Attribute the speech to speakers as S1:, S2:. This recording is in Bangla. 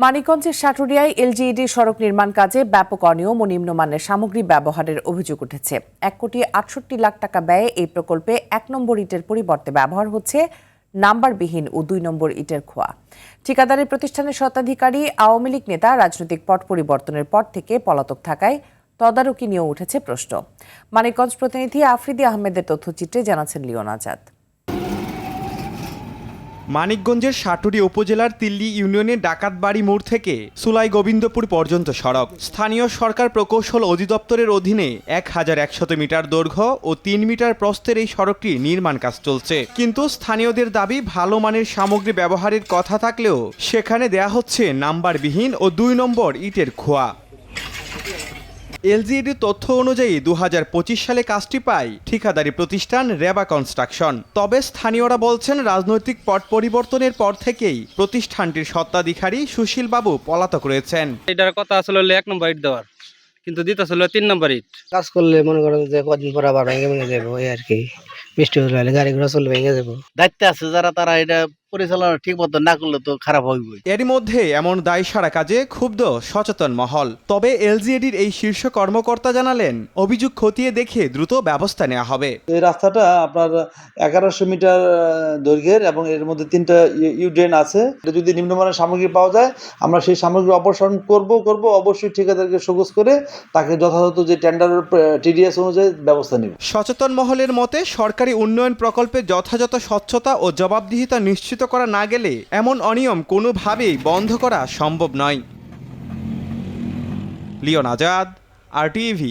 S1: মানিকগঞ্জের সাটুরিয়ায় এলজিইডি সড়ক নির্মাণ কাজে ব্যাপক অনিয়ম ও নিম্নমানের সামগ্রী ব্যবহারের অভিযোগ উঠেছে। 1,68,00,000 টাকা ব্যয়ে এই প্রকল্পে 1 নম্বর ইটের পরিবর্তে ব্যবহার হচ্ছে নাম্বারবিহীন ও 2 নম্বর ইটের খোয়া। ঠিকাদারি প্রতিষ্ঠানের স্বত্বাধিকারী আওয়ামী লীগ নেতা রাজনৈতিক পট পরিবর্তনের পর থেকে পলাতক থাকায় তদারকি নিয়েও উঠেছে প্রশ্ন। মানিকগঞ্জ প্রতিনিধি আফ্রিদি আহমেদের তথ্যচিত্রে জানাচ্ছেন লিওন আজাদ।
S2: মানিকগঞ্জের সাটুরি উপজেলার তিল্লি ইউনিয়নের ডাকাতবাড়ি মোড় থেকে সুলাই গোবিন্দপুর পর্যন্ত সড়ক। স্থানীয় সরকার প্রকৌশল অধিদপ্তরের অধীনে 1100 মিটার দৈর্ঘ্য ও 3 মিটার প্রস্থের এই সড়কটি নির্মাণ কাজ চলছে। কিন্তু স্থানীয়দের দাবি, ভালো মানের সামগ্রী ব্যবহারের কথা থাকলেও সেখানে দেয়া হচ্ছে নাম্বারবিহীন ও 2 নম্বর ইটের খোয়া। এলজিইডির তথ্য অনুযায়ী 2025 সালে কাজটি পায় ঠিকাদারি প্রতিষ্ঠান রেবা কনস্ট্রাকশন। তবে স্থানীয়রা বলছেন, রাজনৈতিক পট পরিবর্তনের পর থেকেই প্রতিষ্ঠানটির স্বত্বাধিকারী সুশীল বাবু পলাতক রয়েছেন।
S3: এটার কথা আসলে 1 নম্বর ইট দেওয়ার, কিন্তু দিতে আসলে 3 নম্বর ইট।
S4: কাজ করলে মনে করেন যে কদিন পর আবার ভেঙে যাবো, এই আর কি। বৃষ্টি হলে গাড়ি ঘোড়া চললে ভেঙে যাবো।
S5: দায়িত্বে আছে যারা, তারা এটা পরিচালনা ঠিক মতো না করলে তো খারাপ হইবই।
S2: এরই মধ্যে এমন দায়সারা কাজে ক্ষুব্ধ সচেতন মহল। তবে এলজিইডির এই শীর্ষ কর্মকর্তা জানালেন, অভিযোগ খতিয়ে দেখে দ্রুত ব্যবস্থা নেওয়া হবে।
S6: এই রাস্তাটা আপনার 1100 মিটার দৈর্ঘ্যের এবং এর মধ্যে 3টা ইউড্রেন আছে। যদি নিম্নমানের সামগ্রী পাওয়া যায়, আমরা সেই সামগ্রী অপসারণ করব অবশ্যই ঠিকাদারকে সবুজ করে তাকে যথাযথ যে টেন্ডার টিডিএস অনুযায়ী ব্যবস্থা নেব।
S2: সচেতন মহলের মতে, সরকারি উন্নয়ন প্রকল্পে যথাযথ স্বচ্ছতা ও জবাবদিহিতা নিশ্চিত করা না গেলে এমন অনিয়ম কোনোভাবেই বন্ধ করা সম্ভব নয়। Leon Azad, RTV।